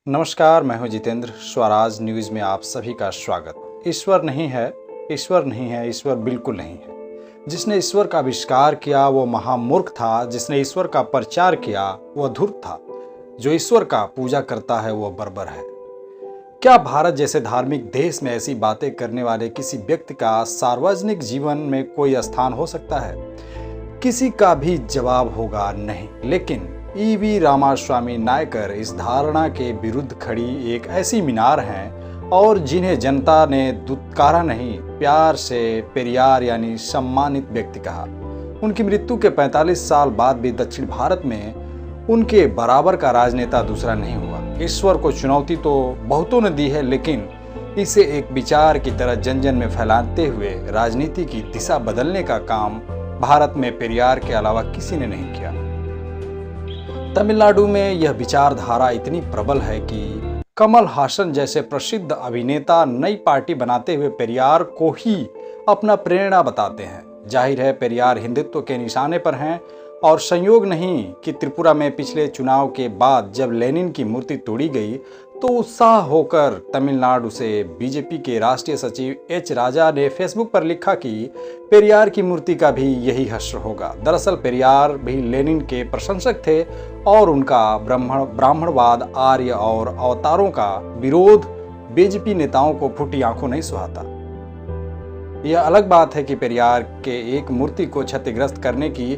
नमस्कार, मैं हूं जितेंद्र। स्वराज न्यूज़ में आप सभी का स्वागत। ईश्वर नहीं है, ईश्वर नहीं है, ईश्वर बिल्कुल नहीं है। जिसने ईश्वर का आविष्कार किया वो महामूर्ख था, जिसने ईश्वर का प्रचार किया वो धूर्त था, जो ईश्वर का पूजा करता है वो बर्बर है। क्या भारत जैसे धार्मिक देश में ऐसी बातें करने वाले किसी व्यक्ति का सार्वजनिक जीवन में कोई स्थान हो सकता है? किसी का भी जवाब होगा नहीं। लेकिन ईवी रामास्वामी नायकर इस धारणा के विरुद्ध खड़ी एक ऐसी मीनार हैं और जिन्हें जनता ने दुत्कारा नहीं, प्यार से पेरियार यानी सम्मानित व्यक्ति कहा। उनकी मृत्यु के 45 साल बाद भी दक्षिण भारत में उनके बराबर का राजनेता दूसरा नहीं हुआ। ईश्वर को चुनौती तो बहुतों ने दी है, लेकिन इसे एक विचार की तरह जन जन में फैलाते हुए राजनीति की दिशा बदलने का काम भारत में पेरियार के अलावा किसी ने नहीं किया। तमिलनाडु में यह विचारधारा इतनी प्रबल है कि कमल हासन जैसे प्रसिद्ध अभिनेता नई पार्टी बनाते हुए पेरियार को ही अपना प्रेरणा बताते हैं। जाहिर है पेरियार हिंदुत्व के निशाने पर हैं और संयोग नहीं कि त्रिपुरा में पिछले चुनाव के बाद जब लेनिन की मूर्ति तोड़ी गई तो उत्साह होकर तमिलनाडु से बीजेपी के राष्ट्रीय सचिव एच राजा ने फेसबुक पर लिखा कि पेरियार की मूर्ति का भी यही हश्र होगा। दरअसल पेरियार भी लेनिन के प्रशंसक थे और उनका ब्राह्मणवाद, आर्य और अवतारों का विरोध बीजेपी नेताओं को फूटी आंखों नहीं सुहाता। यह अलग बात है कि पेरियार के एक मूर्ति को क्षतिग्रस्त करने की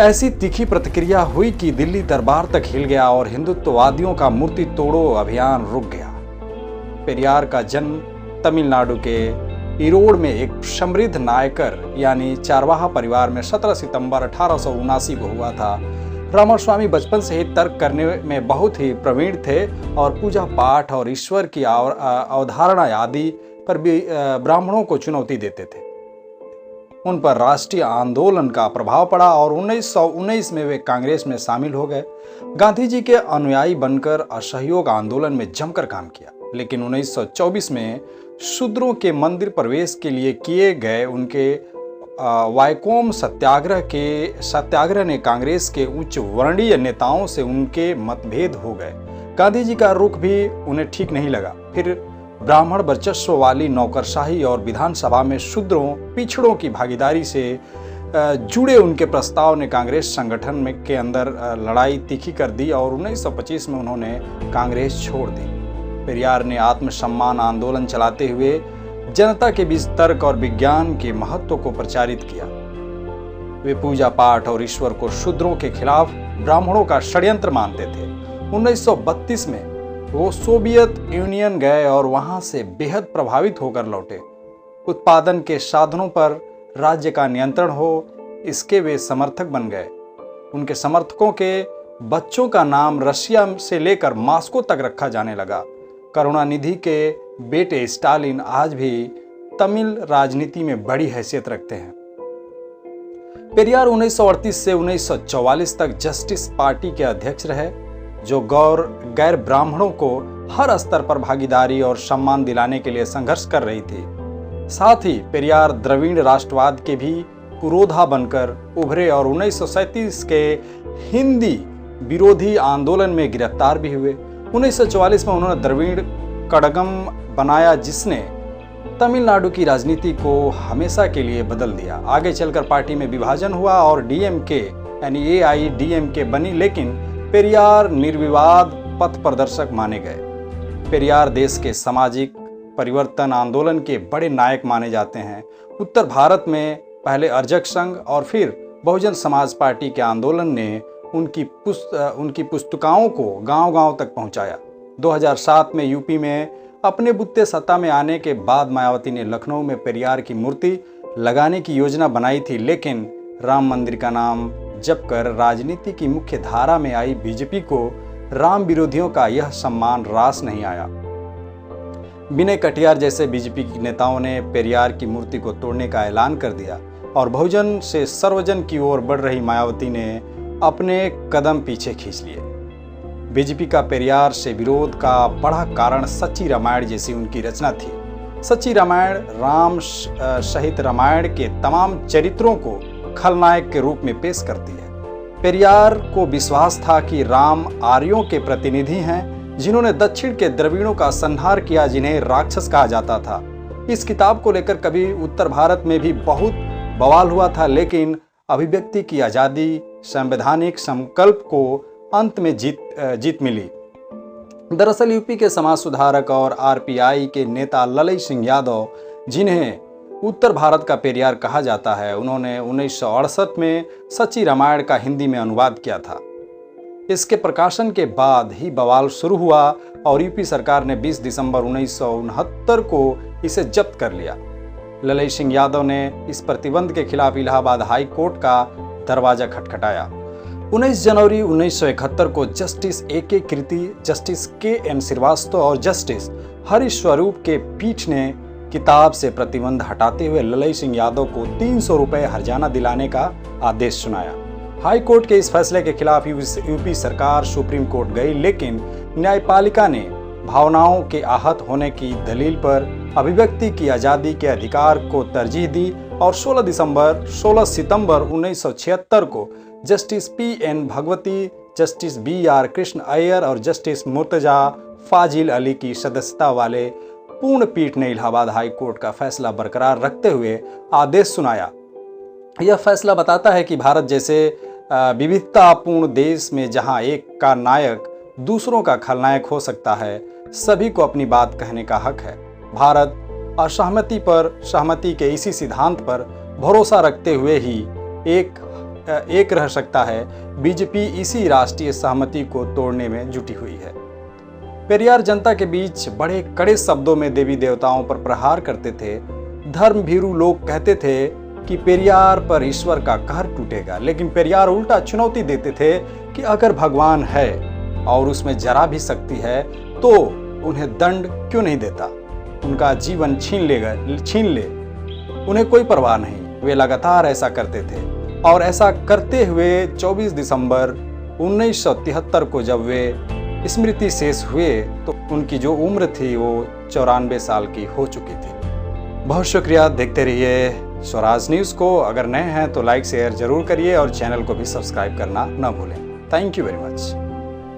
ऐसी तीखी प्रतिक्रिया हुई कि दिल्ली दरबार तक हिल गया और हिंदुत्ववादियों का मूर्ति तोड़ो अभियान रुक गया। पेरियार का जन्म तमिलनाडु के ईरोड में एक समृद्ध नायकर यानी चारवाहा परिवार में 17 सितंबर 1879 को हुआ था। रामास्वामी बचपन से ही तर्क करने में बहुत ही प्रवीण थे और पूजा पाठ और ईश्वर की अवधारणा आदि पर भी ब्राह्मणों को चुनौती देते थे। उन पर राष्ट्रीय आंदोलन का प्रभाव पड़ा और 1919 में वे कांग्रेस में शामिल हो गए। गांधी जी के अनुयायी बनकर असहयोग आंदोलन में जमकर काम किया, लेकिन 1924 में शूद्रों के मंदिर प्रवेश के लिए किए गए उनके वायकोम सत्याग्रह ने कांग्रेस के उच्च वर्णीय नेताओं से उनके मतभेद हो गए। गांधी जी का रुख भी उन्हें ठीक नहीं लगा। फिर ब्राह्मण वर्चस्व वाली नौकरशाही और विधानसभा में शूद्रों पिछड़ों की भागीदारी से जुड़े उनके प्रस्ताव ने कांग्रेस संगठन में के अंदर लड़ाई तीखी कर दी और 1925 में उन्होंने कांग्रेस छोड़ दी। पेरियार ने आत्मसम्मान आंदोलन चलाते हुए जनता के बीच तर्क और विज्ञान के महत्व को प्रचारित किया। वे पूजा पाठ और ईश्वर को शूद्रों के खिलाफ ब्राह्मणों का षड्यंत्र मानते थे। 1932 में वो सोवियत यूनियन गए और वहां से बेहद प्रभावित होकर लौटे। उत्पादन के साधनों पर राज्य का नियंत्रण हो, इसके वे समर्थक बन गए। उनके समर्थकों के बच्चों का नाम रशिया से लेकर मॉस्को तक रखा जाने लगा। करुणानिधि के बेटे स्टालिन आज भी तमिल राजनीति में बड़ी हैसियत रखते हैं। पेरियार 1938 से 1944 तक जस्टिस पार्टी के अध्यक्ष रहे, जो गैर ब्राह्मणों को हर स्तर पर भागीदारी और सम्मान दिलाने के लिए संघर्ष कर रही थी। साथ ही पेरियार द्रविड़ राष्ट्रवाद के भी पुरोधा बनकर उभरे और 1937 के हिंदी विरोधी आंदोलन में गिरफ्तार भी हुए। 1944 में उन्होंने द्रविड़ कड़गम बनाया, जिसने तमिलनाडु की राजनीति को हमेशा के लिए बदल दिया। आगे चलकर पार्टी में विभाजन हुआ और डीएमके यानी एआईडीएमके बनी, लेकिन पेरियार निर्विवाद पथ प्रदर्शक माने गए। पेरियार देश के सामाजिक परिवर्तन आंदोलन के बड़े नायक माने जाते हैं। उत्तर भारत में पहले अर्जक संघ और फिर बहुजन समाज पार्टी के आंदोलन ने उनकी पुस्तिकाओं को गांव-गांव तक पहुंचाया। 2007 में यूपी में अपने बुत्ते सत्ता में आने के बाद मायावती ने लखनऊ में पेरियार की मूर्ति लगाने की योजना बनाई थी, लेकिन राम मंदिर का नाम जप कर राजनीति की मुख्य धारा में आई बीजेपी को राम विरोधियों का यह सम्मान रास नहीं आया। विनय कटियार जैसे बीजेपी के नेताओं ने पेरियार की मूर्ति को तोड़ने का ऐलान कर दिया और बहुजन से सर्वजन की ओर बढ़ रही मायावती ने अपने कदम पीछे खींच लिए। बीजेपी का पेरियार से विरोध का बड़ा कारण सच्ची रामायण जैसी उनकी रचना थी। सच्ची रामायण राम सहित रामायण के तमाम चरित्रों को खलनायक के रूप में पेश करती है। पेरियार को विश्वास था कि राम आर्यों के प्रतिनिधि हैं, जिन्होंने दक्षिण के द्रविड़ों का संहार किया, जिन्हें राक्षस कहा जाता था। इस किताब को लेकर कभी उत्तर भारत में भी बहुत बवाल हुआ था, लेकिन अभिव्यक्ति की आज़ादी, संवैधानिक संकल्प को अंत में जीत मिली। दरअसल यूपी के समाज सुधारक और आरपीआई के नेता ललई सिंह यादव, जिन्हें उत्तर भारत का पेरियार कहा जाता है, उन्होंने 1968 में सच्ची रामायण का हिंदी में अनुवाद किया था। इसके प्रकाशन के बाद ही बवाल शुरू हुआ और यूपी सरकार ने 20 दिसंबर 1969 को इसे जब्त कर लिया। ललई सिंह यादव ने इस प्रतिबंध के खिलाफ इलाहाबाद हाई कोर्ट का दरवाजा खटखटाया। 19 जनवरी 1971 को जस्टिस A.K. कीर्ति, जस्टिस K.N. श्रीवास्तव और जस्टिस हरि स्वरूप के पीठ ने किताब से प्रतिबंध हटाते हुए ललई सिंह यादव को 300 रुपये हर्जाना दिलाने का आदेश सुनाया। हाई कोर्ट के इस फैसले के खिलाफ यूपी सरकार सुप्रीम कोर्ट गई, लेकिन न्यायपालिका ने भावनाओं के आहत होने की दलील पर अभिव्यक्ति की आज़ादी के अधिकार को तरजीह दी और 16 सितंबर 1976 को justice P.N. Bhagwati, justice B.R. Krishna Iyer और जस्टिस मुर्तजा फाजिल अली की सदस्यता वाले पूर्ण पीठ ने इलाहाबाद हाई कोर्ट का फैसला बरकरार रखते हुए आदेश सुनाया। यह फैसला बताता है कि भारत जैसे विविधतापूर्ण देश में जहां एक का नायक दूसरों का खलनायक हो सकता है, सभी को अपनी बात कहने का हक है। भारत असहमति पर सहमति के इसी सिद्धांत पर भरोसा रखते हुए ही एक रह सकता है। बीजेपी इसी राष्ट्रीय सहमति को तोड़ने में जुटी हुई है। पेरियार जनता के बीच बड़े कड़े शब्दों में देवी देवताओं पर प्रहार करते थे। धर्मभीरू लोग कहते थे कि पेरियार पर ईश्वर का कहर टूटेगा, लेकिन पेरियार उल्टा चुनौती देते थे कि अगर भगवान है और उसमें जरा भी शक्ति है तो उन्हें दंड क्यों नहीं देता, उनका जीवन छीन ले, उन्हें कोई परवाह नहीं। वे लगातार ऐसा करते थे और ऐसा करते हुए 24 दिसंबर 1973 को जब वे स्मृति शेष हुए तो उनकी जो उम्र थी वो 94 साल की हो चुकी थी। बहुत शुक्रिया। देखते रहिए स्वराज न्यूज़ को। अगर नए हैं तो लाइक शेयर जरूर करिए और चैनल को भी सब्सक्राइब करना न भूलें। Thank you very much.